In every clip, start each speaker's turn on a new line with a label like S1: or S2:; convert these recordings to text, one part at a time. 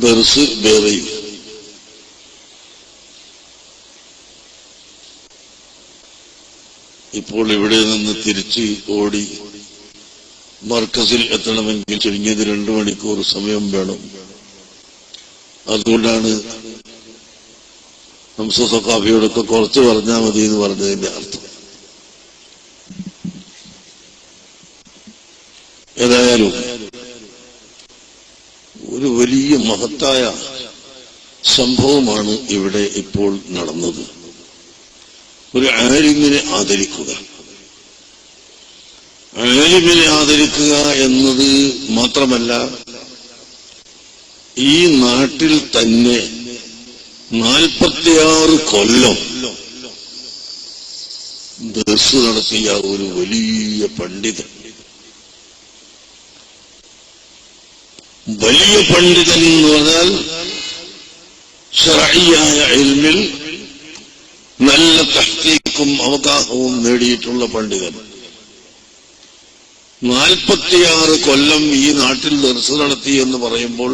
S1: ദർസ് വേറെയും. ഇപ്പോൾ ഇവിടെ നിന്ന് തിരിച്ച് ഓടി മർക്കസിൽ എത്തണമെങ്കിൽ ചുരുങ്ങിയത് 2 മണിക്കൂർ സമയം വേണം. അതുകൊണ്ടാണ് ഹംസ സഖാഫിയോടൊക്കെ കുറച്ച് പറഞ്ഞാൽ മതി എന്ന് പറഞ്ഞതിന്റെ അർത്ഥം. ഏതായാലും ഒരു വലിയ മഹത്തായ സംഭവമാണ് ഇവിടെ ഇപ്പോൾ നടന്നത്. ഒരു ആലിമിനെ ആദരിക്കുക. ആലിമിനെ ആദരിക്കുക എന്നത് മാത്രമല്ല, ഈ നാട്ടിൽ തന്നെ 46 കൊല്ലം ദർസ് നടത്തിയ ഒരു വലിയ പണ്ഡിതൻ. വലിയ പണ്ഡിതൻ എന്ന് പറഞ്ഞാൽ ശർഈയായ ഇൽമിൽ നല്ല തഹ്ഖീഖും അവഗാഹവും നേടിയിട്ടുള്ള പണ്ഡിതൻ. 46 കൊല്ലം ഈ നാട്ടിൽ ദർസ് നടത്തി എന്ന് പറയുമ്പോൾ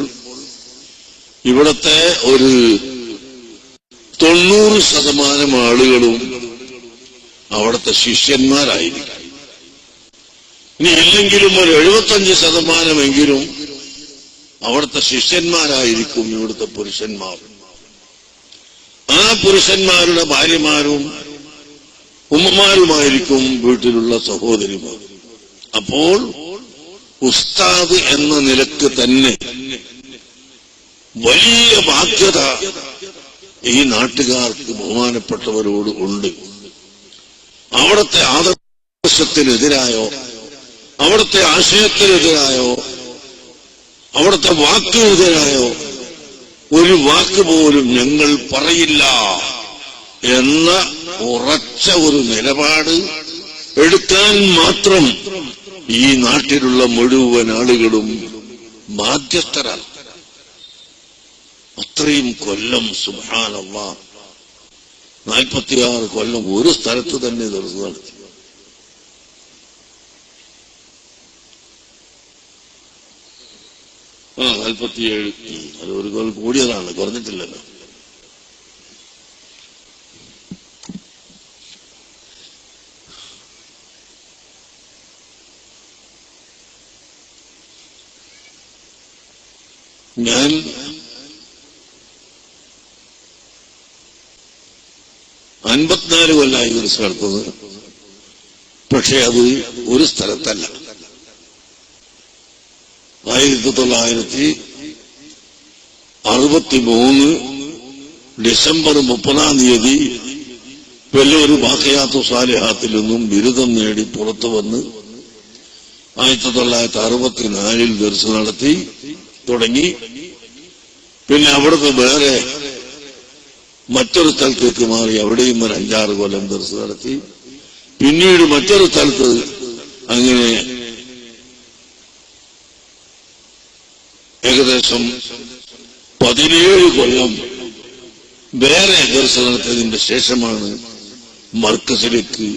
S1: ഇവിടത്തെ ഒരു 90% ആളുകളും അവിടുത്തെ ശിഷ്യന്മാരായിരിക്കും. ഇനി ഇല്ലെങ്കിലും ഒരു 75% അവിടുത്തെ ശിഷ്യന്മാരായിരിക്കും ഇവിടുത്തെ പുരുഷന്മാർ. ആ പുരുഷന്മാരുടെ ഭാര്യമാരും ഉമ്മമാരുമായിരിക്കും വീട്ടിലുള്ള സഹോദരിമാർ. അപ്പോൾ ഉസ്താദ് എന്ന നിലക്ക് തന്നെ വലിയ ബാധ്യത ഈ നാട്ടുകാർക്ക് ബഹുമാനപ്പെട്ടവരോട് ഉണ്ട്. അവിടുത്തെ ആദർശത്തിനെതിരായോ അവിടുത്തെ ആശയത്തിനെതിരായോ അവിടുത്തെ വാക്കിനെതിരായോ ഒരു വാക്ക് പോലും ഞങ്ങൾ പറയില്ല എന്ന ഉറച്ച ഒരു നിലപാട് എടുക്കാൻ മാത്രം ഈ നാട്ടിലുള്ള മുഴുവൻ ആളുകളും ബാധ്യസ്ഥരാണ്. അത്രയും കൊല്ലം സുബ്ഹാനല്ലാഹ് 46 കൊല്ലം ഒരു സ്ഥലത്ത് തന്നെ ദർസ് നടത്തി. ആ 47 അത് ഒരു കൊല്ലം കൂടിയതാണ്, കുറഞ്ഞിട്ടില്ലല്ലോ. ഞാൻ 54 കൊല്ലമായി ദർസ് നടത്തുന്നത്. പക്ഷെ അത് ഒരു സ്ഥലത്തല്ല. 1963 ഡിസംബർ 30 വെല്ലൂർ ബാഖിയാത്തു സാലിഹാത്തിൽ നിന്നും ബിരുദം നേടി പുറത്തു വന്ന് 1964 ദർസ് നടത്തി തുടങ്ങി. പിന്നെ അവിടുന്ന് വേറെ മറ്റൊരു സ്ഥലത്തേക്ക് മാറി, അവിടെയും ഒരു 5-6 കൊല്ലം ദർസ് നടത്തി. പിന്നീട് മറ്റൊരു സ്ഥലത്ത് അങ്ങനെ ഏകദേശം 17 കൊല്ലം വേറെ ദർസ് നടത്തിയതിന്റെ ശേഷമാണ് മർക്കസിലേക്ക്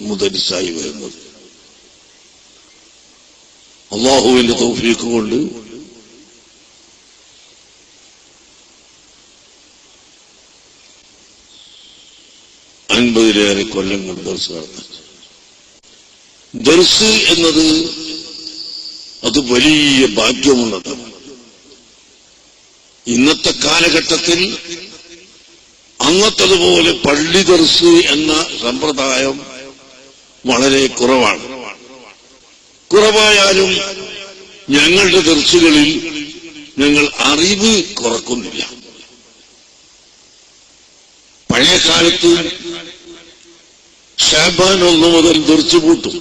S1: മുദരിസായി വരുന്നത്. അല്ലാഹുവിന്റെ തൗഫീഖ് കൊണ്ട് ിലേറെ കൊല്ലങ്ങൾ ദർസ് നടത്തി. ദർസ് എന്നത് അത് വലിയ ഭാഗ്യമുള്ളതാണ്. ഇന്നത്തെ കാലഘട്ടത്തിൽ അന്നത്തതുപോലെ പള്ളി ദർസ് എന്ന സമ്പ്രദായം വളരെ കുറവാണ്. കുറവായാലും ഞങ്ങളുടെ ദർസുകളിൽ ഞങ്ങൾ അറിവ് കുറക്കുന്നില്ല. പഴയ കാലത്ത് ശഅബാൻ 1 മുതൽ ദർസ് പൂട്ടും.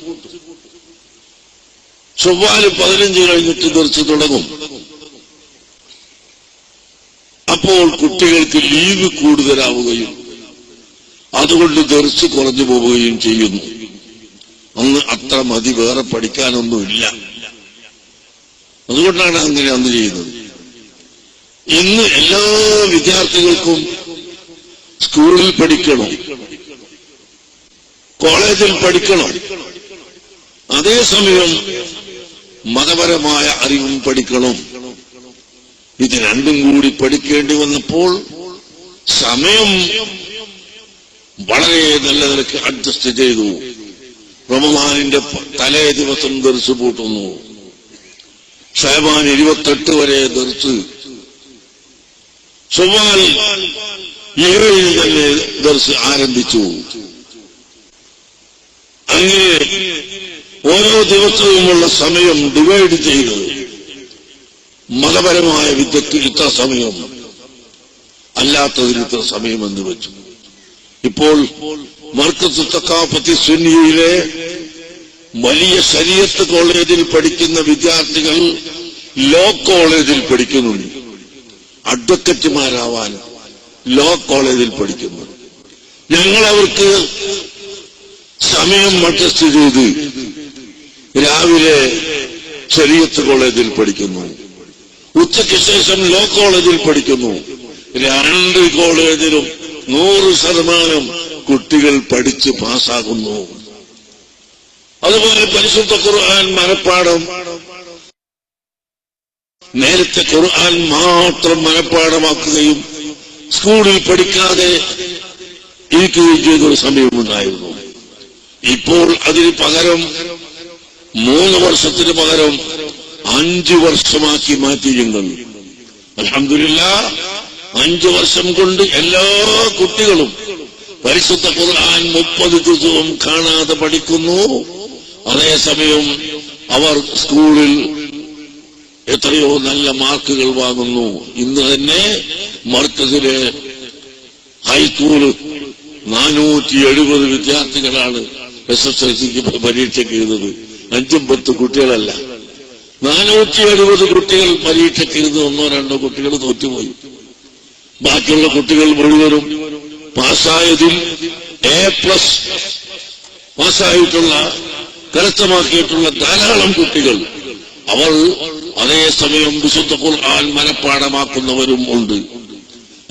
S1: ചൊവ്വാല് 15 കഴിഞ്ഞിട്ട് ദർസ് തുടങ്ങും. അപ്പോൾ കുട്ടികൾക്ക് ലീവ് കൂടുതലാവുകയും അതുകൊണ്ട് ദർസ് കുറഞ്ഞു പോവുകയും ചെയ്യുന്നു. അന്ന് അത്ര മതി, വേറെ പഠിക്കാനൊന്നുമില്ല. അതുകൊണ്ടാണ് അങ്ങനെ അന്ന് ചെയ്യുന്നത്. ഇന്ന് എല്ലാ വിദ്യാർത്ഥികൾക്കും സ്കൂളിൽ പഠിക്കണം, കോളേജിൽ പഠിക്കണം, അതേസമയം മതപരമായ അറിവും പഠിക്കണം. ഇത് രണ്ടും കൂടി പഠിക്കേണ്ടി വന്നപ്പോൾ സമയം വളരെ നല്ല നിലക്ക് അഡ്ജസ്റ്റ് ചെയ്തു. റമദാനിന്റെ തലേ ദിവസം ദർസ് പൂട്ടുന്നു, ഷഅബാൻ 28 വരെ ദർസ്, ശവ്വാൽ 7 തന്നെ ദർസ് ആരംഭിച്ചു. അങ്ങനെ ഓരോ ദിവസവുമുള്ള സമയം ഡിവൈഡ് ചെയ്ത് മതപരമായ വിദ്യക്ക് ഇത്ര സമയം, അല്ലാത്തതിന് ഇത്ര സമയമെന്ന് വെച്ചു. ഇപ്പോൾ മർക്കസ് തഖാഫത്തി സുന്നിയിലെ വലിയ ശരീഅത്ത് കോളേജിൽ പഠിക്കുന്ന വിദ്യാർത്ഥികൾ ലോ കോളേജിൽ പഠിക്കുന്നുണ്ട്. അഡ്വക്കറ്റുമാരാവാൻ ലോ കോളേജിൽ പഠിക്കുന്നു. ഞങ്ങൾ അവർക്ക് സമയം അഡ്ജസ്റ്റ് ചെയ്ത് രാവിലെ ശരീഅത്ത് കോളേജിൽ പഠിക്കുന്നു, ഉച്ചയ്ക്ക് ശേഷം ലോ കോളേജിൽ പഠിക്കുന്നു. 2 കോളേജിലും 100% കുട്ടികൾ പഠിച്ച് പാസ്സാകുന്നു. അതുപോലെ പരിശുദ്ധ ഖുർആൻ മനപ്പാഠം, നേരത്തെ ഖുർആൻ മാത്രം മനപ്പാഠമാക്കുകയും സ്കൂളിൽ പഠിക്കാതെ ഇരിക്കുകയും ചെയ്തൊരു സമയമുണ്ടായിരുന്നു. ഇപ്പോൾ അതിന് പകരം 3 വർഷത്തിന് പകരം 5 വർഷമാക്കി മാറ്റി. ഞങ്ങൾ അൽഹംദുലില്ലാഹ് 5 വർഷം കൊണ്ട് എല്ലാ കുട്ടികളും പരിശുദ്ധ ഖുർആൻ 30 ജുസും കാണാതെ പഠിക്കുന്നു. അതേസമയം അവർ സ്കൂളിൽ എത്രയോ നല്ല മാർക്കുകൾ വാങ്ങുന്നു. ഇന്ന് തന്നെ മർക്കസിലെ ഹൈസ്കൂള് 470 വിദ്യാർത്ഥികളാണ് SSLCക്ക് പരീക്ഷയ്ക്ക് എഴുതുന്നത്. 5-10 കുട്ടികളല്ല, 470 കുട്ടികൾ പരീക്ഷയ്ക്ക് എഴുതുന്ന 1-2 കുട്ടികൾ തോറ്റുപോയി. ബാക്കിയുള്ള കുട്ടികൾ മുഴുവനും പാസ്സായതിൽ A+ പാസ്സായിട്ടുള്ള കരസ്ഥമാക്കിയിട്ടുള്ള ധാരാളം കുട്ടികൾ. അവർ അതേസമയം വിശുദ്ധ ഖുർആൻ മനപ്പാഠമാക്കുന്നവരും ഉണ്ട്.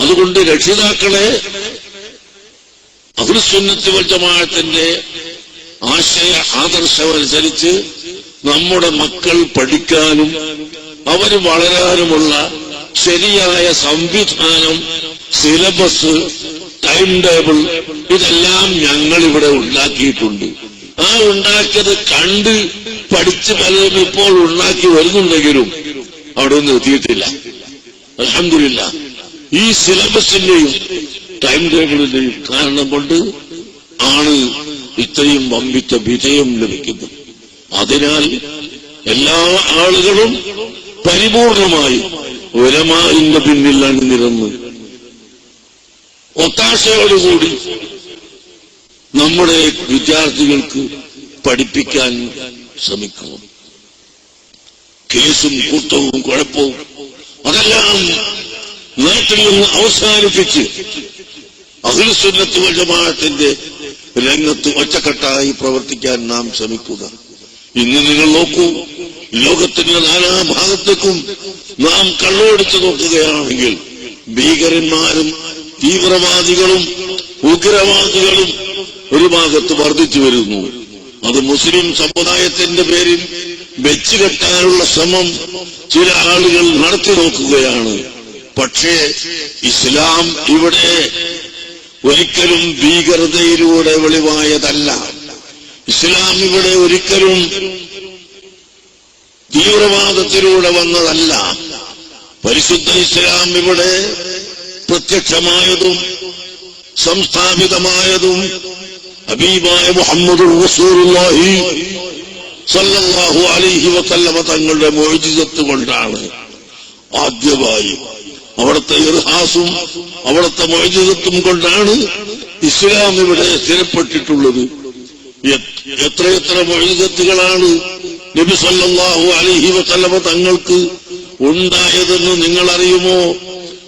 S1: അതുകൊണ്ട് രക്ഷിതാക്കളെ അഹ്ലുസുന്നത്ത് വൽ ജമാഅത്തിന്റെ ആദർശമനുസരിച്ച് നമ്മുടെ മക്കൾ പഠിക്കാനും അവർ വളരാനുമുള്ള ശരിയായ സംവിധാനം, സിലബസ്, ടൈം ടേബിൾ ഇതെല്ലാം ഞങ്ങളിവിടെ ഉണ്ടാക്കിയിട്ടുണ്ട്. ആ ഉണ്ടാക്കിയത് കണ്ട് പഠിച്ച് പലരും ഇപ്പോൾ ഉണ്ടാക്കി വരുന്നുണ്ടെങ്കിലും അവിടെ ഒന്നും എത്തിയിട്ടില്ല. അൽഹംദുലില്ലാഹ് ഈ സിലബസിന്റെയും ടൈം ടേബിളിന്റെയും കാരണം കൊണ്ട് ആണ് ഇത്രയും വമ്പിച്ച വിജയം ലഭിക്കുന്നത്. അതിനാൽ എല്ലാ ആളുകളും പരിപൂർണമായി ഉലമാഇന്റെ പിന്നിൽ അണിനിരന്ന് ഒത്താശയോടുകൂടി നമ്മുടെ വിദ്യാർത്ഥികൾക്ക് പഠിപ്പിക്കാൻ ശ്രമിക്കണം. കേസും കൂട്ടവും കുഴപ്പവും അതെല്ലാം നാട്ടിൽ നിന്ന് അവസാനിപ്പിച്ച് അഹ്ലുസുന്നത്ത് വൽ ജമാഅത്തിന്റെ രംഗത്ത് ഒറ്റക്കെട്ടായി പ്രവർത്തിക്കാൻ നാം ശ്രമിക്കുക. ഇന്ന് നിങ്ങൾ നോക്കൂ, ലോകത്തിന്റെ നാനാഭാഗത്തേക്കും നാം കണ്ണോടിച്ചു നോക്കുകയാണെങ്കിൽ ഭീകരന്മാരും തീവ്രവാദികളും ഉഗ്രവാദികളും ഒരു ഭാഗത്ത് വർദ്ധിച്ചു വരുന്നു. അത് മുസ്ലിം സമുദായത്തിന്റെ പേരിൽ വെച്ചുകെട്ടാനുള്ള ശ്രമം ചില ആളുകൾ നടത്തി നോക്കുകയാണ്. പക്ഷേ ഇസ്ലാം ഇവിടെ ഒരിക്കലും ഭീകരതയിലൂടെ വെളിവായതല്ല. ഇസ്ലാം ഇവിടെ ഒരിക്കലും തീവ്രവാദത്തിലൂടെ വന്നതല്ല. പരിശുദ്ധ ഇസ്ലാം ഇവിടെ പ്രത്യക്ഷമായതും സംസ്ഥാപിതമായതും ഹബീബായ മുഹമ്മദുർ റസൂലുള്ളാഹി സ്വല്ലല്ലാഹു അലൈഹി വസല്ലമ തങ്ങളുടെ മുഅ്ജിസത്ത് കൊണ്ടാണ്. ആദ്യമായി അവിടുത്തെ ഇർഹാസും അവിടുത്തെ മുഅ്ജിസത്തും കൊണ്ടാണ് ഇസ്ലാം ഇവിടെ സ്ഥിരപ്പെട്ടിട്ടുള്ളത്. എത്രയെത്ര മുഅ്ജിസത്തുകളാണ് നബി സല്ലല്ലാഹു അലൈഹി വസല്ലമ തങ്ങൾക്ക് ഉണ്ടായതെന്ന് നിങ്ങൾ അറിയുമോ?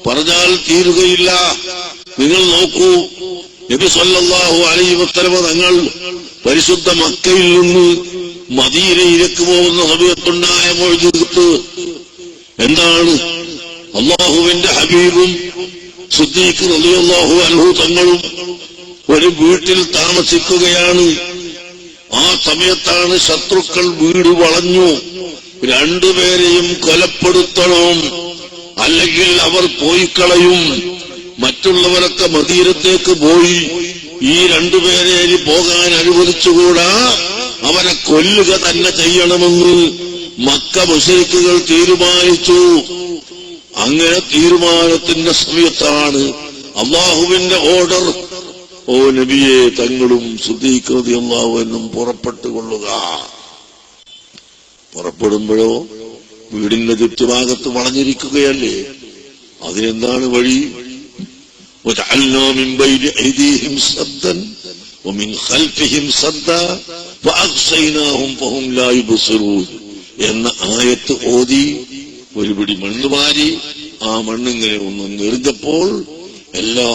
S1: പറഞ്ഞാൽ തീരുകയില്ല. നിങ്ങൾ നോക്കൂ, നബി സല്ലല്ലാഹു അലൈഹി വസല്ലമ തങ്ങൾ പരിശുദ്ധ മക്കയിൽ നിന്ന് മദീനയിലേക്ക് പോകുന്ന സമയത്തുണ്ടായ മുഅ്ജിസത്ത് എന്താണ്? അല്ലാഹുവിന്റെ ഹബീബും സിദ്ദീഖ് റളിയല്ലാഹു അൻഹു തങ്ങളും ഒരു വീട്ടിൽ താമസിക്കുകയാണ്. ആ സമയത്താണ് ശത്രുക്കൾ വീട് വളഞ്ഞു. 2 പേരെയും കൊലപ്പെടുത്തണം, അല്ലെങ്കിൽ അവർ പോയി കളയും. മറ്റുള്ളവരൊക്കെ മദീനത്തേക്ക് പോയി. ഈ രണ്ടുപേരെ പോകാൻ അനുവദിച്ചുകൂടാ, അവരെ കൊല്ലുക തന്നെ ചെയ്യണമെന്ന് മക്ക മുശ്രിക്കുകൾ തീരുമാനിച്ചു. അങ്ങനെ തീരുമാനത്തിന്റെ സമയത്താണ് അള്ളാഹുവിന്റെ ഓർഡർ, ഓ നബിയെ തങ്ങളും സിദ്ദീഖ് റളിയല്ലാഹു അൻഹും പുറപ്പെട്ടുകൊള്ളുക. പുറപ്പെടുമ്പോഴോ വീടിന്റെ ചുറ്റുഭാഗത്ത് വളഞ്ഞിരിക്കുകയല്ലേ, അതിനെന്താണ് വഴി? وجعلنا من بين أيديهم سدا ومن خلفهم سدا فأغشيناهم فهم لا يبصرون എന്ന ആയത്ത് ഓതി ഒരു പിടി മണ്ണ് വാരി ആ മണ്ണിങ്ങനെ ഒന്ന് നിറഞ്ഞപ്പോൾ എല്ലാ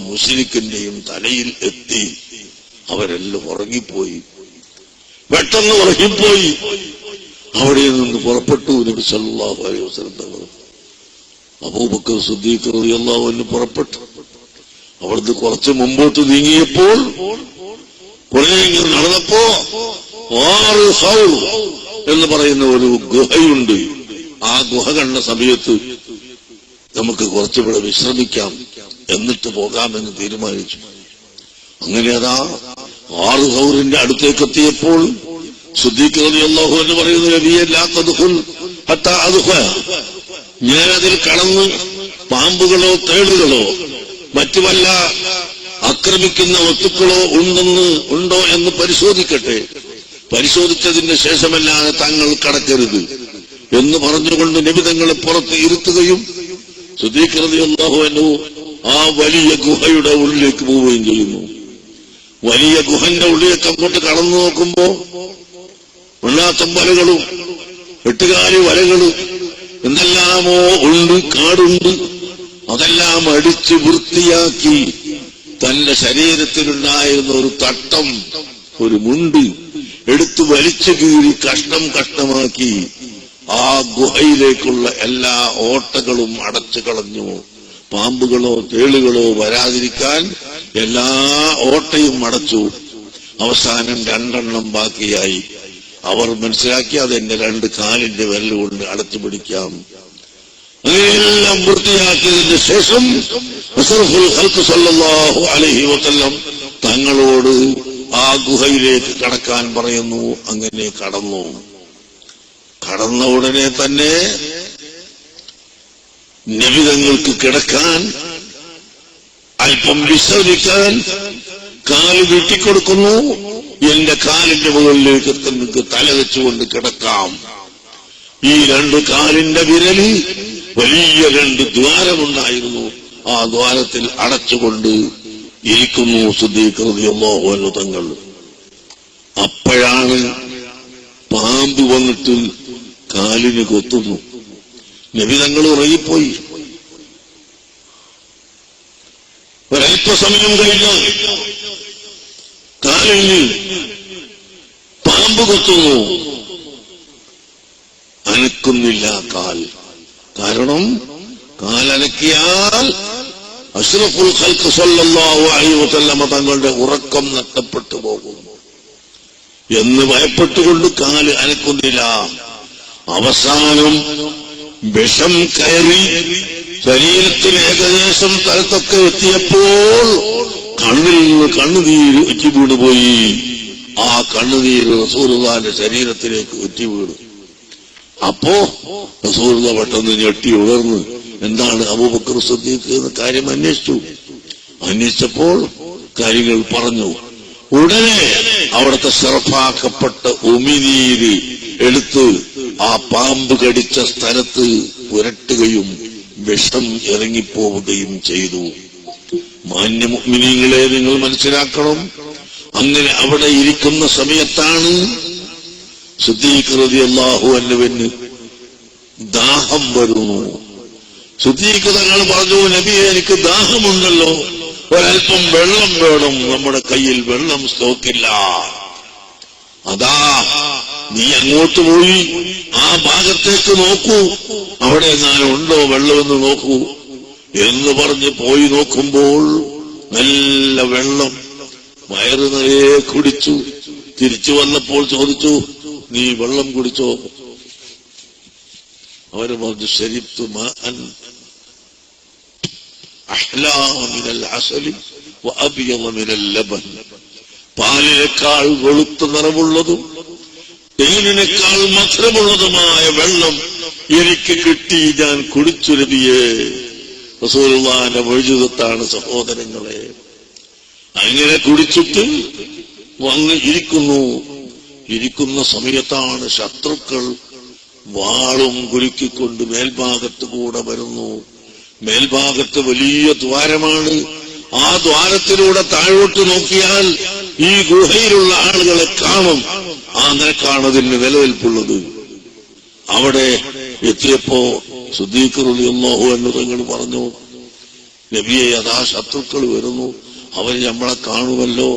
S1: മുശ്രിക്കിന്റെയും തലയിൽ എത്തി. അവരെല്ലാം ഉറങ്ങിപ്പോയി, പെട്ടെന്ന് ഉറങ്ങിപ്പോയി. അവിടെ നിന്ന് പുറപ്പെട്ടു നബി സല്ലല്ലാഹു അലൈഹി വസല്ലം തങ്ങൾ. അബൂബക്കർ സിദ്ദീഖ് റളിയല്ലാഹു അൻഹു പുറപ്പെട്ടു. അവിടുന്ന് കുറച്ച് മുമ്പോട്ട് നീങ്ങിയപ്പോൾ, കുറെ ഇങ്ങനെ നടന്നപ്പോ 6 ഹൗർ എന്ന് പറയുന്ന ഒരു ഗുഹയുണ്ട്. ആ ഗുഹ കണ്ട സമയത്ത് നമുക്ക് കുറച്ചുകൂടെ വിശ്രമിക്കാം, എന്നിട്ട് പോകാമെന്ന് തീരുമാനിച്ചു. അങ്ങനെ അതാ 6 ഹൗറിന്റെ അടുത്തേക്ക് എത്തിയപ്പോൾ സിദ്ദീഖ് റളിയല്ലാഹു അൻഹു പറയുന്നു, നബിയെ ലാ തദ്ഖുൽ ഹത്താ അദ്ഖുല, ഞാനതിൽ കടന്ന് പാമ്പുകളോ തേളുകളോ മറ്റു വല്ല ആക്രമിക്കുന്ന വസ്തുക്കളോ ഉണ്ടോ എന്ന് പരിശോധിക്കട്ടെ, പരിശോധിച്ചതിന് ശേഷമല്ലാതെ താങ്കൾ കടക്കരുത് എന്ന് പറഞ്ഞുകൊണ്ട് നബി തങ്ങളെ പുറത്ത് ഇരുത്തുകയും സിദ്ദീഖ് റളിയല്ലാഹു അൻഹു ആ വലിയ ഗുഹയുടെ ഉള്ളിലേക്ക് പോവുകയും ചെയ്യുന്നു. വലിയ ഗുഹന്റെ ഉള്ളിലേക്ക് അങ്ങോട്ട് കടന്നു നോക്കുമ്പോ വെള്ളാത്തം വലകളും 8 കാലി വലകളും എന്തെല്ലാമോ ഉണ്ട്, കാടുണ്ട്. അതെല്ലാം അടിച്ച് വൃത്തിയാക്കി തന്റെ ശരീരത്തിലുണ്ടായിരുന്ന ഒരു തട്ടം, ഒരു മുണ്ട് എടുത്തു വലിച്ചു കീറി കഷ്ണം കഷ്ണമാക്കി ആ ഗുഹയിലേക്കുള്ള എല്ലാ ഓട്ടകളും അടച്ചു കളഞ്ഞു. പാമ്പുകളോ തേളുകളോ വരാതിരിക്കാൻ എല്ലാ ഓട്ടയും അടച്ചു. അവസാനം 2 എണ്ണം ബാക്കിയായി. അവർ മനസ്സിലാക്കി അതെന്റെ 2 കാലിന്റെ വിരലുകൊണ്ട് അടച്ചു പിടിക്കാം. അങ്ങനെയെല്ലാം വൃത്തിയാക്കിയതിന് ശേഷം അഷ്റഫുൽ ഖൽഖ് സല്ലല്ലാഹു അലൈഹി വസല്ലം തങ്ങളോട് ആ ഗുഹയിലേക്ക് കടക്കാൻ പറയുന്നു. അങ്ങനെ കടന്നു. കടന്ന ഉടനെ തന്നെ നബി തങ്ങൾക്ക് കിടക്കാൻ, അല്പം വിശ്രമിക്കാൻ കാല് വീട്ടിക്കൊടുക്കുന്നു. എന്റെ കാലിന്റെ മുകളിലേക്ക് നിങ്ങൾക്ക് തല വെച്ചുകൊണ്ട് കിടക്കാം. ഈ 2 കാലിന്റെ വിരല് വലിയ 2 ദ്വാരമുണ്ടായിരുന്നു. ആ ദ്വാരത്തിൽ അടച്ചുകൊണ്ട് ഇരിക്കുന്നു സിദ്ദീഖ് റളിയല്ലാഹു അൻഹു തങ്ങൾ. അപ്പോഴാണ് പാമ്പ് വന്നിട്ട് കാലിന് കൊത്തുന്നു. നബി തങ്ങൾ ഉറങ്ങിപ്പോയി. ഒരല്പസമയം കഴിഞ്ഞ് കാലിന് പാമ്പ് കൊത്തുന്നു. അനക്കുന്നില്ല കാൽ. കാരണം കാലനക്കിയാൽ അഷ്റഫുൽ ഖൽഖ് സല്ലല്ലാഹു അലൈഹി വസല്ലം തങ്ങളുടെ ഉറക്കം നഷ്ടപ്പെട്ടു പോകും എന്ന് ഭയപ്പെട്ടുകൊണ്ട് കാല് അനക്കുന്നില്ല. അവസാനം വിഷം കയറി ശരീരത്തിൽ ഏകദേശം സ്ഥലത്തൊക്കെ എത്തിയപ്പോൾ കണ്ണിൽ നിന്ന് കണ്ണുനീര് ഉറ്റി വീണുപോയി. ആ കണ്ണുനീര് റസൂലുള്ളാഹിന്റെ ശരീരത്തിലേക്ക് ഉറ്റി വീണു. അപ്പോ റസൂലുള്ളാഹി പെട്ടെന്ന് ഞെട്ടി ഉണർന്ന് എന്താണ് അബൂബക്കർ സിദ്ദീഖ് എന്ന കാര്യം അന്വേഷിച്ചപ്പോൾ കാര്യങ്ങൾ പറഞ്ഞു. ഉടനെ അവിടുത്തെ ശറഫാക്കപ്പെട്ട ഉമിനീര് എടുത്ത് ആ പാമ്പ് കടിച്ച സ്ഥലത്ത് പുരട്ടുകയും വിഷം ഇറങ്ങിപ്പോവുകയും ചെയ്തു. മാന്യ മുഅ്മിനീങ്ങളെ നിങ്ങൾ മനസ്സിലാക്കണം. അങ്ങനെ അവിടെ ഇരിക്കുന്ന സമയത്താണ് സിദ്ദീഖ് റളിയല്ലാഹു അൻഹുവിന് ദാഹം വരുന്നു. സിദ്ദീഖ് തങ്ങൾ പറഞ്ഞു, നബിയെ എനിക്ക് ദാഹമുണ്ടല്ലോ, ഒരൽപ്പം വെള്ളം വേണം. നമ്മുടെ കയ്യിൽ വെള്ളം സ്റ്റോക്കില്ല. അതാ നീ അങ്ങോട്ട് പോയി ആ ഭാഗത്തേക്ക് നോക്കൂ, അവിടെ എങ്ങാനും ഉണ്ടോ വെള്ളമെന്ന് നോക്കൂ എന്ന് പറഞ്ഞ് പോയി നോക്കുമ്പോൾ നല്ല വെള്ളം വയറ് നിറയെ കുടിച്ചു. തിരിച്ചു വന്നപ്പോൾ ചോദിച്ചു, നീ വെള്ളം കുടിച്ചോ? അവര് പറഞ്ഞു, ശരിത്തു മാൻ അഹ്ലാ മിനൽ അസലി വഅബിയദ മിനൽ ലബൻ. പാലിനേക്കാൾ വെളുത്ത നിറമുള്ളതും തേനിനേക്കാൾ മധുരമുള്ളതുമായ വെള്ളം എനിക്ക് കിട്ടി, ഞാൻ കുടിച്ചു നബിയേ. റസൂലുള്ളാഹിന്റെ മുഅ്ജിസത്താണ് സഹോദരങ്ങളെ. അങ്ങനെ കുടിച്ചിട്ട് വന്ന് ഇരിക്കുന്ന സമയത്താണ് ശത്രുക്കൾ വാളും കുലുക്കിക്കൊണ്ട് മേൽഭാഗത്ത് കൂടെ വരുന്നു. മേൽഭാഗത്ത് വലിയ ദ്വാരമാണ്. ആ ദ്വാരത്തിലൂടെ താഴോട്ട് നോക്കിയാൽ ഈ ഗുഹയിലുള്ള ആളുകളെ കാണും. ആ നിലക്കാണ് അതിന് നിലനിൽപ്പുള്ളത്. അവിടെ എത്തിയപ്പോ സിദ്ദീഖ് റളിയല്ലാഹു അൻഹു തങ്ങൾ പറഞ്ഞു, നബിയെ, അതാ ശത്രുക്കൾ വരുന്നു, അവർ നമ്മളെ കാണുമല്ലോ,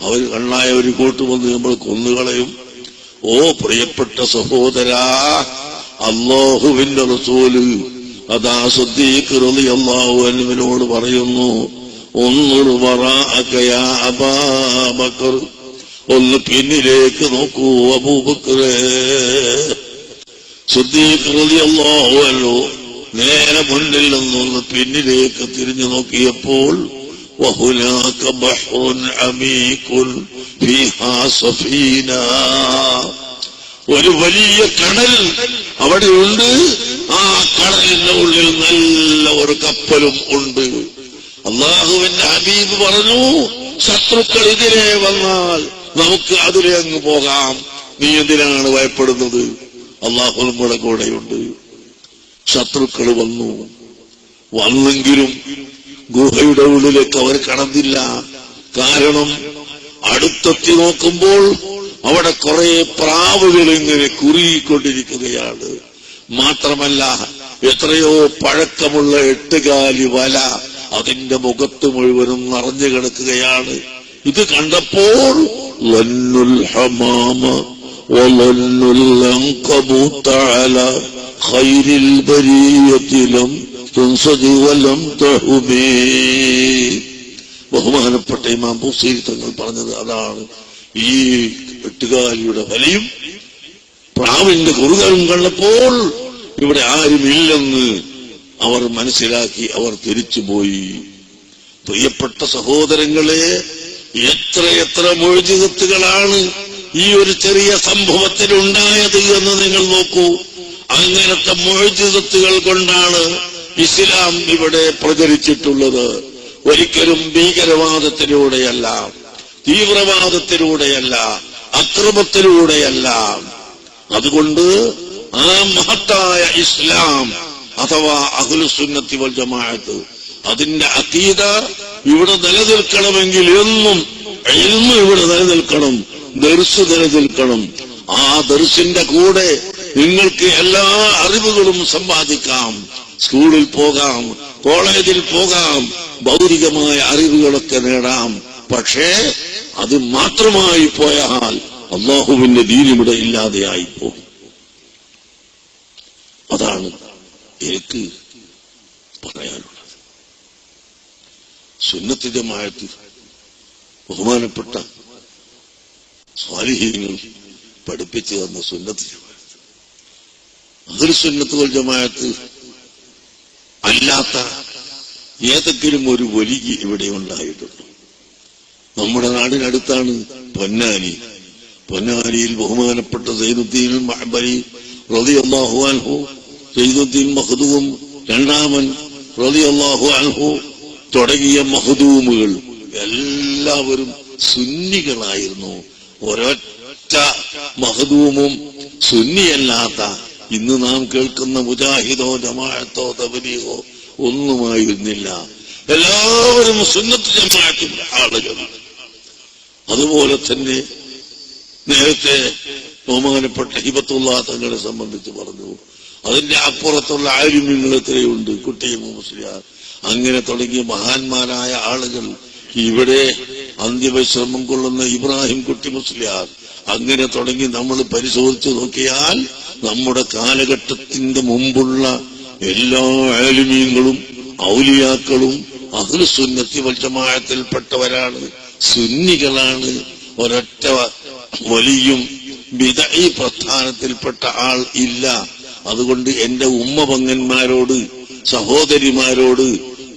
S1: അവർ കണ്ണായ ഒരു കൂട്ട് വന്ന് നമ്മൾ കൊന്നുകളയും. ഓ പ്രിയപ്പെട്ട സഹോദരാ, അല്ലാഹുവിന്റെ റസൂല് അതാ സിദ്ദീഖ് റളിയല്ലാഹു അൻഹുവിനോട് പറയുന്നു, ഒന്നുർ വറാഅക യാ അബാ ബക്കർ, ഒന്ന് പിന്നിലേക്ക് നോക്കൂ അബൂബക്കറേ. സിദ്ദീഖ് റളിയല്ലാഹു അൻഹു നേരെ മുന്നിൽ നിന്നൊന്ന് പിന്നിലേക്ക് തിരിഞ്ഞു നോക്കിയപ്പോൾ വഹുനാക ബഹ്റുൻ അമീഖുൻ ഫീഹാ സഫീന, ഒരു വലിയ കടൽ അവിടെയുണ്ട്. ആ കടലിന്റെ ഉള്ളിൽ നല്ല ഒരു കപ്പലും ഉണ്ട്. അല്ലാഹുവിന്റെ ഹബീബ് പറഞ്ഞു, ശത്രുക്കൾ എതിരെ വന്നാൽ നമുക്ക് അതിലെ അങ്ങ് പോകാം, നീ എന്തിനാണ് ഭയപ്പെടുന്നത്? അല്ലാഹു നമ്മുടെ കൂടെയുണ്ട്. ശത്രുക്കൾ വന്നെങ്കിലും ഗുഹയുടെ ഉള്ളിലേക്ക് അവർ കടന്നില്ല. കാരണം അടുത്തെത്തി നോക്കുമ്പോൾ അവിടെ കുറെ പ്രാവുകൾ ഇങ്ങനെ കുറുകിക്കൊണ്ടിരിക്കുകയാണ്. മാത്രമല്ല എത്രയോ പഴക്കമുള്ള 8 കാലി വല അതിന്റെ മുഖത്ത് മുഴുവനും നിറഞ്ഞു കിടക്കുകയാണ്. ഇത് കണ്ടപ്പോൾ ലന്നുൽ ഹമാമ വലന്നുൽ അൻകബൂത അലാ ഖൈരിൽ ബരിയതി ലം തുൻസദി വലം തഹുബി. ബഹുമാനപ്പെട്ട ഇമാം ബുസീരി തങ്ങൾ പറഞ്ഞത് അതാണ്. ഈ 8 കാലിയുടെ വലയും പ്രാവിന്റെ കുറുകലും കണ്ടപ്പോൾ ഇവിടെ ആരുമില്ലെന്ന് അവർ മനസ്സിലാക്കി അവർ തിരിച്ചുപോയി. പ്രിയപ്പെട്ട സഹോദരങ്ങളെ, എത്രയെത്ര മുഅ്ജിസത്തുകളാണ് ഈ ഒരു ചെറിയ സംഭവത്തിലുണ്ടായത് എന്ന് നിങ്ങൾ നോക്കൂ. അങ്ങനത്തെ മുഅ്ജിസത്തുകൾ കൊണ്ടാണ് ഇസ്ലാം ഇവിടെ പ്രചരിച്ചിട്ടുള്ളത്. ഒരിക്കലും ഭീകരവാദത്തിലൂടെയല്ല, തീവ്രവാദത്തിലൂടെയല്ല, അക്രമത്തിലൂടെയല്ല. അതുകൊണ്ട് ആ മഹത്തായ ഇസ്ലാം അഥവാ അഹ്ലുസുന്നത്തി വൽ ജമാഅത്ത്, അതിന്റെ അഖീദ ഇവിടെ നിലനിൽക്കണമെങ്കിൽ എന്നും ഇൽമ് ഇവിടെ നിലനിൽക്കണം, ദർസ് നിലനിൽക്കണം. ആ ദർസിന്റെ കൂടെ നിങ്ങൾക്ക് എല്ലാ അറിവുകളും സമ്പാദിക്കാം. സ്കൂളിൽ പോകാം, കോളേജിൽ പോകാം, ഭൗതികമായ അറിവുകളൊക്കെ നേടാം. പക്ഷേ അത് മാത്രമായി പോയാൽ അല്ലാഹുവിന്റെ ദീൻ ഇവിടെ ഇല്ലാതെയായി പോകും. അതാണ് എനിക്ക് പറയാനുള്ളത്. സുന്നത്ത് ജമാഅത്ത് ബഹുമാനപ്പെട്ട സ്വാലിഹീങ്ങൾ പഠിപ്പിച്ചു തന്ന സുന്നത്ത് ജമാഅത്ത്, അഹ്ലുസുന്നത്ത് വൽ ജമാഅത്ത് അല്ലാത്ത ഏതെങ്കിലും ഒരു വലിയ ഇവിടെ ഉണ്ടായിട്ടുണ്ട്. നമ്മുടെ നാടിനടുത്താണ് പൊന്നാനി. പൊന്നാനിയിൽ ബഹുമാനപ്പെട്ട സൈനുദ്ദീൻ മഅ്ബരി റളിയല്ലാഹു അൻഹു, സൈനുദ്ദീൻ മഖ്ദൂം രണ്ടാമൻ റളിയല്ലാഹു അൻഹു തുടങ്ങിയ മഖ്ദൂമുകൾ എല്ലാവരും സുന്നികളായിരുന്നു. ഒരൊറ്റ മഖ്ദൂമും സുന്നിയല്ലാത്ത ഇന്ന് നാം കേൾക്കുന്ന മുജാഹിദോ ജമാഅത്തോ തബ്ലീഗോ ഒന്നുമായിരുന്നില്ല. എല്ലാവരും സുന്നത്ത് ജമാഅത്തിന്റെ ആളുകൾ. അതുപോലെ തന്നെ നേരത്തെ ബഹുമാനപ്പെട്ട ഹിബത്തുല്ലാ തങ്ങളെ സംബന്ധിച്ച് പറഞ്ഞു. അതിന്റെ അപ്പുറത്തുള്ള ആലിമീങ്ങൾ എത്രയുണ്ട്, കുട്ടിയും മുസ്ലിയാർ, അങ്ങനെ തുടങ്ങിയ മഹാന്മാരായ ആളുകൾ. ഇവിടെ അന്ത്യവിശ്രമം കൊള്ളുന്ന ഇബ്രാഹിം കുട്ടി മുസ്ലിയാർ, അങ്ങനെ തുടങ്ങി നമ്മൾ പരിശോധിച്ചു നോക്കിയാൽ നമ്മുടെ കാലഘട്ടത്തിന്റെ മുമ്പുള്ള എല്ലാ ആലിമീങ്ങളും ഔലിയാക്കളും അഹ്ലുസുന്നത്തി വൽ ജമാഅത്തിൽപ്പെട്ടവരാണ്, സുന്നികളാണ്. ഒരൊറ്റ വലിയും ബിദ്അഈ പ്രസ്ഥാനത്തിൽപ്പെട്ട ആൾ ഇല്ല. അതുകൊണ്ട് എന്റെ ഉമ്മ പങ്ങന്മാരോട്, സഹോദരിമാരോട്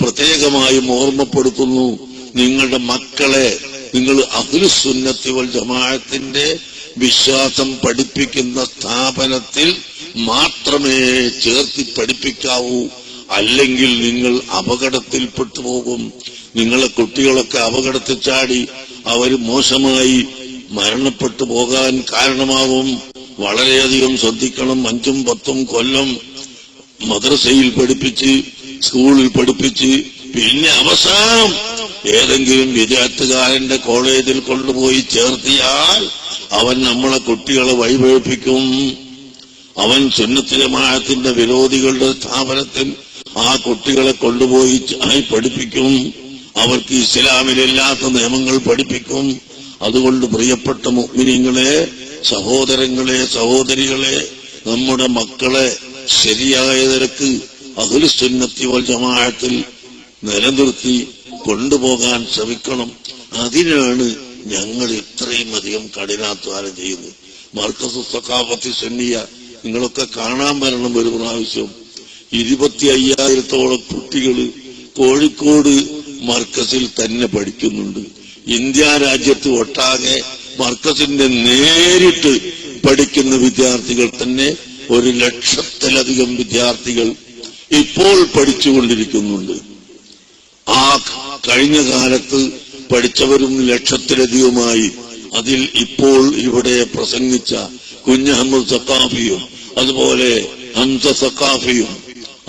S1: പ്രത്യേകമായും ഓർമ്മപ്പെടുത്തുന്നു, നിങ്ങളുടെ മക്കളെ നിങ്ങൾ അഹ്ലുസുന്നത്തി വൽ ജമാഅത്തിന്റെ വിശ്വാസം പഠിപ്പിക്കുന്ന സ്ഥാപനത്തിൽ മാത്രമേ ചേർത്തി പഠിപ്പിക്കാവൂ. അല്ലെങ്കിൽ നിങ്ങൾ അപകടത്തിൽപ്പെട്ടു പോകും. നിങ്ങളെ കുട്ടികളൊക്കെ അപകടത്തിൽ ചാടി അവർ മോശമായി മരണപ്പെട്ടു പോകാൻ കാരണമാകും. വളരെയധികം ശ്രദ്ധിക്കണം. 5ഉം 10ഉം കൊല്ലം മദ്രസയിൽ പഠിപ്പിച്ച്, സ്കൂളിൽ പഠിപ്പിച്ച്, പിന്നെ അവസാനം ഏതെങ്കിലും വിദ്യാർത്ഥികാരന്റെ കോളേജിൽ കൊണ്ടുപോയി ചേർത്തിയാൽ അവൻ നമ്മളെ കുട്ടികളെ വഴിപഴപ്പിക്കും. അവൻ സുന്നത്ത് ജമാഅത്തിന്റെ വിരോധികളുടെ സ്ഥാപനത്തിൽ ആ കുട്ടികളെ കൊണ്ടുപോയി പഠിപ്പിക്കും. അവർക്ക് ഇസ്ലാമിലില്ലാത്ത നിയമങ്ങൾ പഠിപ്പിക്കും. അതുകൊണ്ട് പ്രിയപ്പെട്ട മുഅ്മിനീങ്ങളെ, സഹോദരങ്ങളെ, സഹോദരികളെ, നമ്മുടെ മക്കളെ ശരിയായ നിരക്ക് അഹ്ലുസുന്നത്തി വൽ ജമാഅത്തിൽ നിലനിർത്തി കൊണ്ടുപോകാൻ ശ്രമിക്കണം. അതിനാണ് ഞങ്ങൾ ഇത്രയും അധികം കഠിനാധ്വാനം ചെയ്യുന്നത്. മർക്കസ് സഖാഫത്തി സുന്നിയ നിങ്ങളൊക്കെ കാണാൻ വരണം ഒരു പ്രാവശ്യം. 25,000-ഓളം കുട്ടികൾ കോഴിക്കോട് മർക്കസിൽ തന്നെ പഠിക്കുന്നുണ്ട്. ഇന്ത്യ രാജ്യത്ത് ഒട്ടാകെ മർക്കസിന്റെ നേരിട്ട് പഠിക്കുന്ന വിദ്യാർത്ഥികൾ തന്നെ 1,00,000-ലധികം വിദ്യാർത്ഥികൾ ഇപ്പോൾ പഠിച്ചുകൊണ്ടിരിക്കുന്നുണ്ട്. ആ കഴിഞ്ഞ കാലത്ത് പഠിച്ചവരും 1,00,000-ലധികമായി. അതിൽ ഇപ്പോൾ ഇവിടെ പ്രസംഗിച്ച കുഞ്ഞഹമ്മദ് സഖാഫിയും അതുപോലെ ഹംസ സഖാഫിയും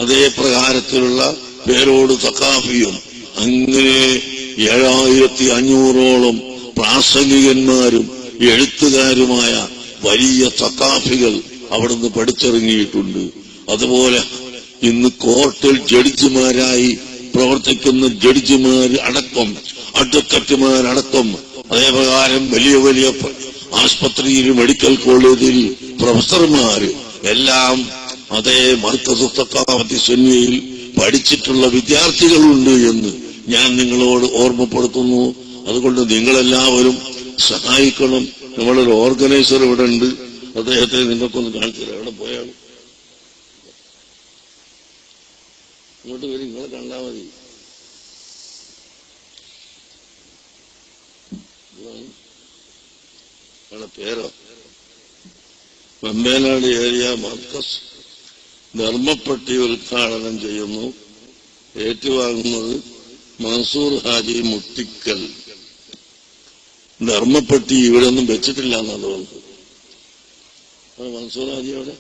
S1: അതേ പ്രകാരത്തിലുള്ള പേരോട് സഖാഫിയും അങ്ങനെ 7,500-ഓളം പ്രാസംഗികന്മാരും എഴുത്തുകാരുമായ വലിയ സഖാഫികൾ അവിടുന്ന് പഠിച്ചിറങ്ങിയിട്ടുണ്ട്. അതുപോലെ ഇന്ന് കോർട്ടിൽ ജഡ്ജിമാരായി പ്രവർത്തിക്കുന്ന ജഡ്ജിമാർ അടക്കം, അഡ്വക്കറ്റുമാരടക്കം, അതേപ്രകാരം വലിയ വലിയ ആസ്പത്രിയിൽ, മെഡിക്കൽ കോളേജിൽ പ്രൊഫസർമാര് എല്ലാം അതേ മർക്കസ് സഖാഫത്തി സുന്നിയിൽ പഠിച്ചിട്ടുള്ള വിദ്യാർത്ഥികളുണ്ട് എന്ന് ഞാൻ നിങ്ങളോട് ഓർമ്മപ്പെടുത്തുന്നു. അതുകൊണ്ട് നിങ്ങളെല്ലാവരും സഹായിക്കണം. നമ്മളൊരു ഓർഗനൈസർ ഇവിടെ ഉണ്ട്, അദ്ദേഹത്തെ നിങ്ങൾക്കൊന്ന് കാണിച്ചു തരാം. എവിടെ പോയാണ്? ഇങ്ങോട്ട് വരും, നിങ്ങളെ കണ്ടാൽ മതി. പേരോ വെമ്പേനാട് ഏരിയ മർക്കസ് ധർമ്മപ്പെട്ടി ഉദ്ഘാടനം ചെയ്യുന്നു. ഏറ്റുവാങ്ങുന്നത് മൻസൂർ ഹാജി മുട്ടിക്കൽ. ധർമ്മപ്പെട്ടി ഇവിടെ ഒന്നും വെച്ചിട്ടില്ല എന്നാണ് തോന്നുന്നത്. മൻസൂർ ഹാജി എവിടെ?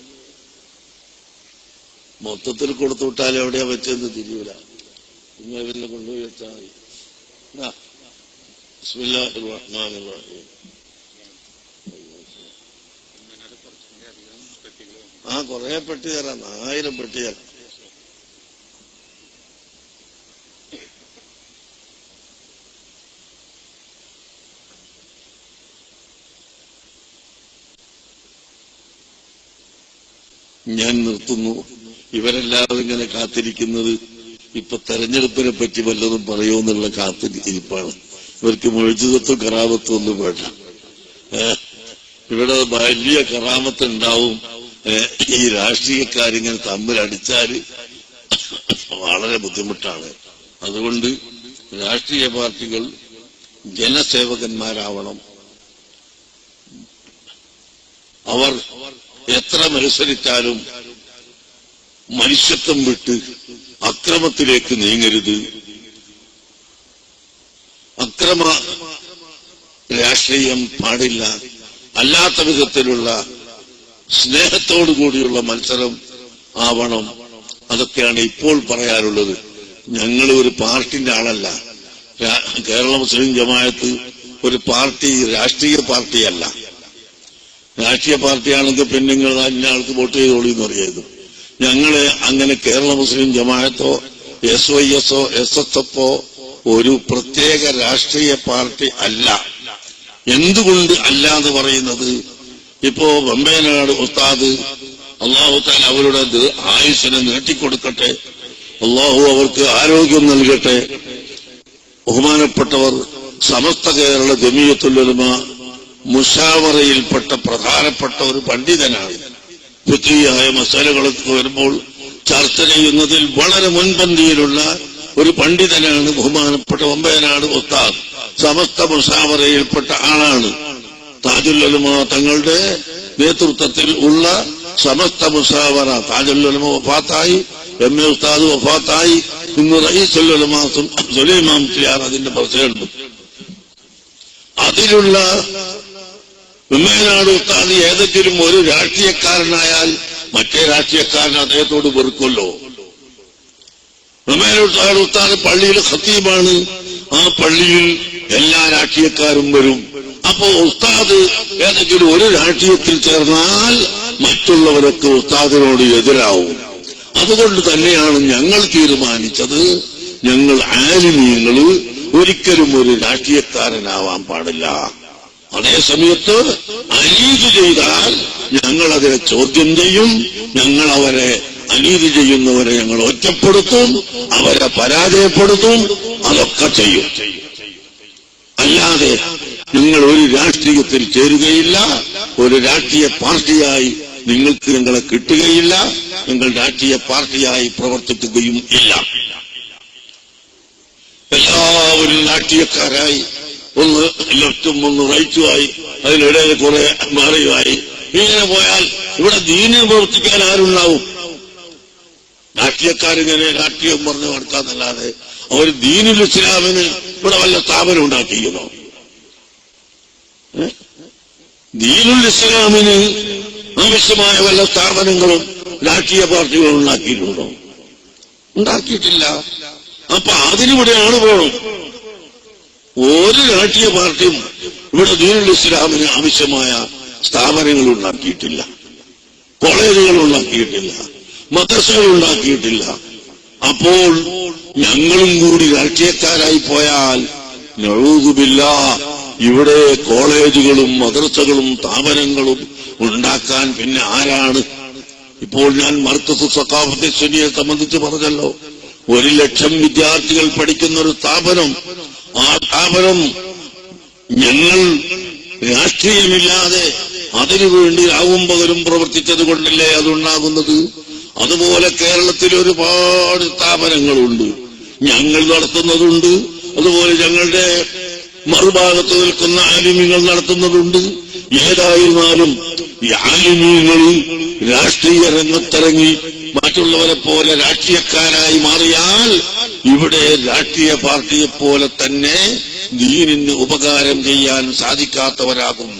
S1: മൊത്തത്തിൽ കൊടുത്തു വിട്ടാൽ എവിടെയാ വെച്ചെന്ന് തിരിയൂല. നിങ്ങൾ ഇവരിൽ കൊണ്ടുപോയി വെച്ചാൽ മതി. ബിസ്മില്ലാഹിർ റഹ്മാനിർ റഹീം. കുറെ പെട്ടി തരാം, 1000 പെട്ടി തരാം. ഞാൻ നിർത്തുന്നു. ഇവരെല്ലാവരും ഇങ്ങനെ കാത്തിരിക്കുന്നത് ഇപ്പൊ തെരഞ്ഞെടുപ്പിനെ പറ്റി വല്ലതും പറയുമെന്നുള്ള കാത്തിരിപ്പാണ്. ഇവർക്ക് മുഴുവത്തും കറാമത്തും ഒന്നും വേണ്ട. ഇവിടെ വലിയ കറാമത്ത് ഉണ്ടാവും. ഈ രാഷ്ട്രീയക്കാരിങ്ങനെ തമ്മിലടിച്ചാല് വളരെ ബുദ്ധിമുട്ടാണ്. അതുകൊണ്ട് രാഷ്ട്രീയ പാർട്ടികൾ ജനസേവകന്മാരാവണം. അവർ എത്ര മത്സരിച്ചാലും മനുഷ്യത്വം വിട്ട് അക്രമത്തിലേക്ക് നീങ്ങരുത്. അക്രമ രാഷ്ട്രീയം പാടില്ല. അല്ലാത്ത വിധത്തിലുള്ള സ്നേഹത്തോടുകൂടിയുള്ള മത്സരം ആവണം. അതൊക്കെയാണ് ഇപ്പോൾ പറയാനുള്ളത്. ഞങ്ങൾ ഒരു പാർട്ടിന്റെ ആളല്ല. കേരള മുസ്ലിം ജമാഅത്ത് ഒരു പാർട്ടി, രാഷ്ട്രീയ പാർട്ടിയല്ല. രാഷ്ട്രീയ പാർട്ടിയാണെങ്കിൽ പിന്നെ നിങ്ങൾ ആൾക്ക് വോട്ട് ചെയ്തോളി എന്ന് പറയുന്നു. ഞങ്ങള് അങ്ങനെ കേരള മുസ്ലിം ജമാഅത്തോ SYS SSF ഒരു പ്രത്യേക രാഷ്ട്രീയ പാർട്ടി അല്ല. എന്തുകൊണ്ട് അല്ല എന്ന് പറയുന്നത്, ഇപ്പോ വെമ്പേനാട് ഉസ്താദ് അള്ളാഹു തആല അവരുടെ ആയുസ്സിനെ നീട്ടിക്കൊടുക്കട്ടെ, അള്ളാഹു അവർക്ക് ആരോഗ്യം നൽകട്ടെ. ബഹുമാനപ്പെട്ടവർ സമസ്ത കേരള ജമിയത്തുൽ ഉലമ മുശാവറയിൽപ്പെട്ട പ്രധാനപ്പെട്ട ഒരു പണ്ഡിതനാണ്. ഫിഖിയായ മസലകളൊക്കെ വരുമ്പോൾ ചർച്ച ചെയ്യുന്നതിൽ വളരെ മുൻപന്തിയിലുള്ള ഒരു പണ്ഡിതനാണ്, ബഹുമാനപ്പെട്ട വമ്പയനാണ് ഉസ്താദ്, സമസ്ത മുസാവറയിൽപ്പെട്ട ആളാണ്. താജുൽ ഉലമ തങ്ങളുടെ നേതൃത്വത്തിൽ ഉള്ള സമസ്ത മുസാവറ, താജുൽ ഉലമ വഫാത്തായി, എം.എ. ഉസ്താദ് വഫാത്തായി, ഇന്ന് റഈസുൽ ഉലമ സുലൈമാൻ മുസ്ലിയാർ അതിന്റെ പ്രസിഡന്റ്. അതിലുള്ള വെമ്മേനാട് ഉസ്താദ് ഏതെങ്കിലും ഒരു രാഷ്ട്രീയക്കാരനായാൽ മറ്റേ രാഷ്ട്രീയക്കാരൻ അദ്ദേഹത്തോട് വെറുക്കുമല്ലോ. വെമ്മേനാട് ഉസ്താദ് പള്ളിയിൽ ഖത്തീബാണ്, ആ പള്ളിയിൽ എല്ലാ രാഷ്ട്രീയക്കാരും വരും. അപ്പോ ഉസ്താദ് ഏതെങ്കിലും ഒരു രാഷ്ട്രീയത്തിൽ ചേർന്നാൽ മറ്റുള്ളവരൊക്കെ ഉസ്താദിനോട് എതിരാവും. അതുകൊണ്ട് തന്നെയാണ് ഞങ്ങൾ തീരുമാനിച്ചത്, ഞങ്ങൾ ആലിമീങ്ങൾ ഒരിക്കലും ഒരു രാഷ്ട്രീയക്കാരനാവാൻ പാടില്ല. അതേസമയത്ത് അനീതി ചെയ്താൽ ഞങ്ങൾ അതിനെ ചോദ്യം ചെയ്യും, ഞങ്ങൾ അവരെ അനീതി ചെയ്യുന്നവരെ ഞങ്ങൾ ഒറ്റപ്പെടുത്തും, അവരെ പരാജയപ്പെടുത്തും, അതൊക്കെ ചെയ്യും. അല്ലാതെ നിങ്ങൾ ഒരു രാഷ്ട്രീയത്തിൽ ചേരുകയില്ല, ഒരു രാഷ്ട്രീയ പാർട്ടിയായി നിങ്ങൾക്ക് ഞങ്ങളെ കിട്ടുകയില്ല, നിങ്ങൾ രാഷ്ട്രീയ പാർട്ടിയായി പ്രവർത്തിക്കുകയും ഇല്ല. എല്ലാവരും രാഷ്ട്രീയക്കാരായി, ഒന്ന് ലെഫ്റ്റും ഒന്ന് റൈറ്റുമായി, അതിനിടയിൽ കുറെ മാറിയുമായി, ഇങ്ങനെ പോയാൽ ഇവിടെ ദീനിൽ പ്രവർത്തിക്കാൻ ആരുണ്ടാവും? രാഷ്ട്രീയക്കാരിങ്ങനെ രാഷ്ട്രീയം പറഞ്ഞു നടക്കാന്നല്ലാതെ അവർ ദീനുൽ ഇസ്ലാമിന് ഇവിടെ വല്ല സ്ഥാപനം ഉണ്ടാക്കിയിരുന്നോ? ദീനുൽ ഇസ്ലാമിന് ആവശ്യമായ വല്ല സ്ഥാപനങ്ങളും രാഷ്ട്രീയ പാർട്ടികളും ഉണ്ടാക്കിയിട്ടുണ്ടോ? ഉണ്ടാക്കിയിട്ടില്ല. അപ്പൊ അതിനിവിടെയാണ് പോകണം. ഒരു രാഷ്ട്രീയ പാർട്ടിയും ഇവിടെ ദീനുൽ ഇസ്ലാമിന് ആവശ്യമായ സ്ഥാപനങ്ങൾ ഉണ്ടാക്കിയിട്ടില്ല, കോളേജുകൾ ഉണ്ടാക്കിയിട്ടില്ല, മദ്രസകൾ ഉണ്ടാക്കിയിട്ടില്ല. അപ്പോൾ ഞങ്ങളും കൂടി രാഷ്ട്രീയക്കാരായി പോയാൽ നഊദു ബില്ലാഹ് ഇവിടെ കോളേജുകളും മദ്രസകളും സ്ഥാപനങ്ങളും ഉണ്ടാക്കാൻ പിന്നെ ആരാണ്? ഇപ്പോൾ ഞാൻ മർക്കസ് സഖാഫത്തെ സുന്നിയെ സംബന്ധിച്ച് പറഞ്ഞല്ലോ, 1,00,000 വിദ്യാർത്ഥികൾ പഠിക്കുന്ന ഒരു സ്ഥാപനം. ആ സ്ഥാപനം ഞങ്ങൾ രാഷ്ട്രീയമില്ലാതെ അതിനുവേണ്ടി രാവും പകലും പ്രവർത്തിച്ചത് കൊണ്ടല്ലേ അതുണ്ടാകുന്നത്. അതുപോലെ കേരളത്തിൽ ഒരുപാട് സ്ഥാപനങ്ങളുണ്ട്, ഞങ്ങൾ നടത്തുന്നതുണ്ട്. അതുപോലെ ഞങ്ങളുടെ മറുഭാഗത്ത് നിൽക്കുന്ന ആലിമീങ്ങൾ നടത്തുന്നതുണ്ട്. ഏതായിരുന്നാലും ഈ ആലിമീങ്ങൾ രാഷ്ട്രീയ രംഗത്തിറങ്ങി മറ്റുള്ളവരെ പോലെ രാഷ്ട്രീയക്കാരായി മാറിയാൽ ഇവിടെ രാഷ്ട്രീയ പാർട്ടിയെ പോലെ തന്നെ ദീനിന് ഉപകാരം ചെയ്യാൻ സാധിക്കാത്തവരാകും.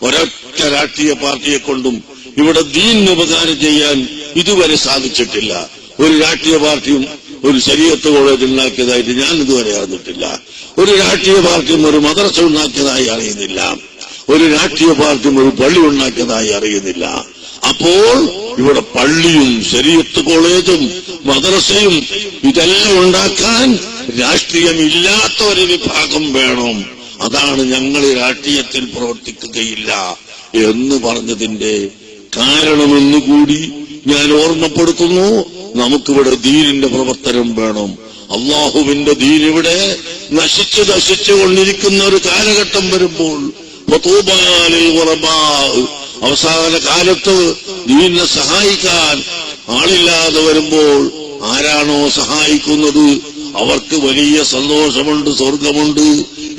S1: ഒരൊറ്റ രാഷ്ട്രീയ പാർട്ടിയെ കൊണ്ടും ഇവിടെ ദീനിന് ഉപകാരം ചെയ്യാൻ ഇതുവരെ സാധിച്ചിട്ടില്ല. ഒരു രാഷ്ട്രീയ പാർട്ടിയും ഒരു ശരീഅത്ത് കോളേജ് ഉണ്ടാക്കിയതായിട്ട് ഞാൻ ഇതുവരെ അറിഞ്ഞിട്ടില്ല. ഒരു രാഷ്ട്രീയ പാർട്ടിയും ഒരു മദ്രസ ഉണ്ടാക്കിയതായി അറിയുന്നില്ല. ഒരു രാഷ്ട്രീയ പാർട്ടിയും ഒരു പള്ളി ഉണ്ടാക്കിയതായി അറിയുന്നില്ല. അപ്പോൾ ഇവിടെ പള്ളിയും ശരീഅത്ത് കോളേജും മദ്രസയും ഇതെല്ലാം ഉണ്ടാക്കാൻ രാഷ്ട്രീയമില്ലാത്ത ഒരു വിഭാഗം വേണം. അതാണ് ഞങ്ങൾ രാഷ്ട്രീയത്തിൽ പ്രവർത്തിക്കുകയില്ല എന്ന് പറഞ്ഞതിന്റെ കാരണമെന്നുകൂടി ഞാൻ ഓർമ്മപ്പെടുത്തുന്നു. നമുക്കിവിടെ ദീനിന്റെ പ്രവർത്തനം വേണം. അള്ളാഹുവിന്റെ ദീൻ ഇവിടെ നശിച്ചുകൊണ്ടിരിക്കുന്ന ഒരു കാലഘട്ടം വരുമ്പോൾ അവസാന കാലത്ത് ദീനിനെ സഹായിക്കാൻ ആളില്ലാതെ വരുമ്പോൾ ആരാണോ സഹായിക്കുന്നത് അവർക്ക് വലിയ സന്തോഷമുണ്ട്, സ്വർഗമുണ്ട്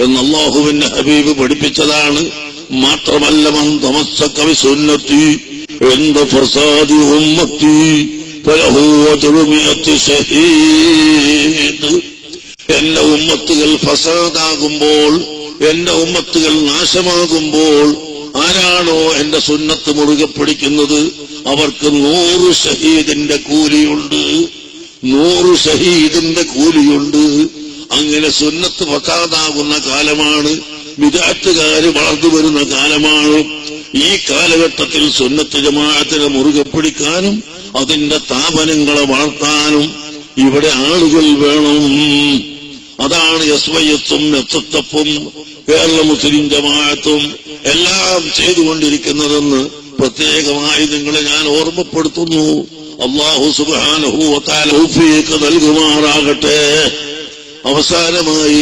S1: എന്ന് അല്ലാഹുവിന്റെ ഹബീബ് പഠിപ്പിച്ചതാണ്. മാത്രമല്ല മൻ തമസ്സക ബിസുന്നതി ഇൻദ ഫസാദി ഉമ്മത്തി ഫലഹു അജ്റു മിഅത്തി ശഹീദ്. എന്റെ ഉമ്മത്തുകൾ ഫസാദാകുമ്പോൾ, എന്റെ ഉമ്മത്തുകൾ നാശമാകുമ്പോൾ ആരാണോ എന്റെ സുന്നത്ത് മുറുകെ പിടിക്കുന്നത് അവർക്ക് 100 ഷഹീദിന്റെ കൂലിയുണ്ട്. 100 ഷഹീദിന്റെ കൂലിയുണ്ട്. അങ്ങനെ സുന്നത്ത് ഫസാദാകുന്ന കാലമാണ്, ബിദ്അത്തുകാര് വളർന്നു വരുന്ന കാലമാണ്. ഈ കാലഘട്ടത്തിൽ സുന്നത്ത് ജമാഅത്തിനെ മുറുകെ പിടിക്കാനും അതിന്റെ സ്ഥാപനങ്ങളെ വളർത്താനും ഇവിടെ ആളുകൾ വേണം. അതാണ് എസ്വൈഎസും എസ്എസ്എഫും കേരള മുസ്ലിം ജമാഅത്തും എല്ലാം ചെയ്തുകൊണ്ടിരിക്കുന്നതെന്ന് പ്രത്യേകമായി നിങ്ങളെ ഞാൻ ഓർമ്മപ്പെടുത്തുന്നു. അല്ലാഹു സുബ്ഹാനഹു വ തആല തൗഫീഖ് നൽകുമാറാകട്ടെ. അവസാനമായി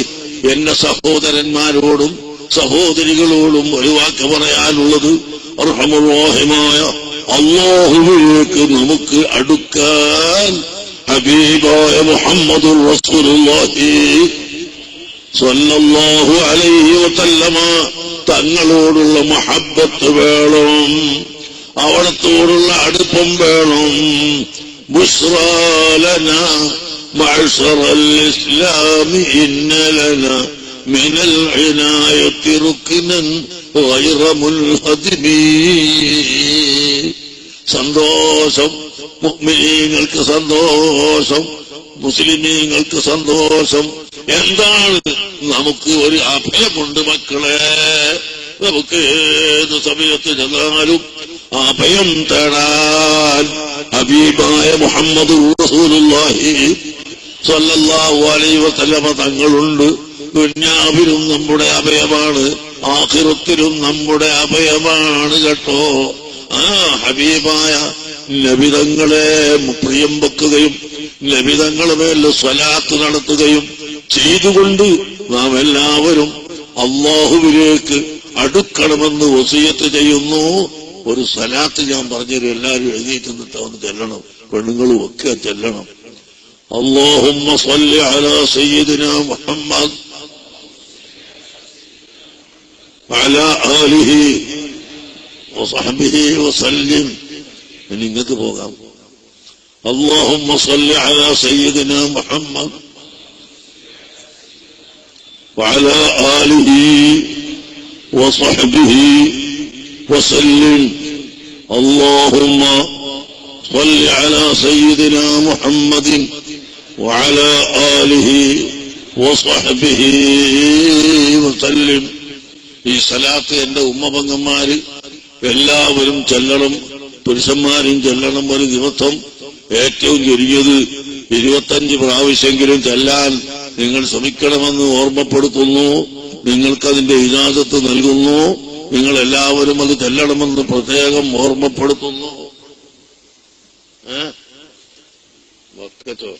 S1: എന്റെ സഹോദരന്മാരോടും സഹോദരികളോടും ഒരു വാക്ക് പറയാനുള്ളത്, അർഹമുർ റഹീമായ അല്ലാഹുവിലേക്ക് നമുക്ക് അടുക്കാൻ ഹബീബായ മുഹമ്മദുർ റസൂലുള്ളാഹി സ്വല്ലല്ലാഹു അലൈഹി വസല്ലമ തങ്ങളോടുള്ള മഹബ്ബത്ത് വേണം, അവിടത്തോടുള്ള അടുപ്പം വേണം. ബുശ്റാ ലനാ മഅ്ശറൽ ഇസ്ലാമി ഇന്ന ലനാ മിനൽ ഇനായത്തി റുക്നൻ ഗൈറ മുൻഹദിമി. സന്തോഷം, മുഅ്മിനീങ്ങൾക്ക് സന്തോഷം, മുസ്ലിമീങ്ങൾക്ക് സന്തോഷം. എന്താണ്? നമുക്ക് ഒരു അഭയമുണ്ട് മക്കളെ. നമുക്ക് ഏത് സമയത്ത് ചെന്നാലും അഭയം തേടാൻ ഹബീബായ മുഹമ്മദ് റസൂലുള്ളാഹി സ്വല്ലല്ലാഹു അലൈഹി വസല്ലമ തങ്ങളുണ്ട്. ദുനിയാവിലും നമ്മുടെ അഭയമാണ്, ആഖിറത്തിലും നമ്മുടെ അഭയമാണ് കേട്ടോ. ആ ഹബീബായ നബിതങ്ങളെ പ്രിയം വെക്കുകയും നബിതങ്ങളുടെ മേൽ സ്വലാത്ത് നടത്തുകയും ചെയ്തുകൊണ്ട് നാം എല്ലാവരും അള്ളാഹുവിലേക്ക് അടുക്കണമെന്ന് വസിയത്ത് ചെയ്യുന്നു. ഒരു സ്വലാത്ത് ഞാൻ പറഞ്ഞൊരു എല്ലാവരും എഴുതിയിട്ട് നിന്നിട്ട് ഒന്ന് ചെല്ലണം, പെണ്ണുങ്ങളും ഒക്കെ ചെല്ലണം. അല്ലാഹുമ്മ സ്വല്ലി അലാ സയ്യിദിനാ മുഹമ്മദ് വഅലാ ആലിഹി വസഹ്ബിഹി വസല്ലിം. ഇനി ഇങ്ങക്ക് പോകാം. അല്ലാഹുമ്മ സ്വല്ലി അലാ സയ്യിദിനാ മുഹമ്മദ് وعلى آله وصحبه وسلم. اللهم صل على سيدنا محمد وعلى آله وصحبه وسلم. ഈ സലാത്ത് എന്റെ ഉമ്മപെങ്ങന്മാര് എല്ലാവരും ചെല്ലണം, പുരുഷന്മാരും ചെല്ലണം. ഒരു ദിവസം ഏറ്റവും ചുരുങ്ങിയത് 25 പ്രാവശ്യമെങ്കിലും ചെല്ലാൻ നിങ്ങൾ ശ്രമിക്കണമെന്ന് ഓർമ്മപ്പെടുത്തുന്നു. നിങ്ങൾക്കതിന്റെ ഇജാസത്ത് നൽകുന്നു. നിങ്ങൾ എല്ലാവരും അത് ചെല്ലണമെന്ന് പ്രത്യേകം ഓർമ്മപ്പെടുത്തുന്നു. വക്കത്തോ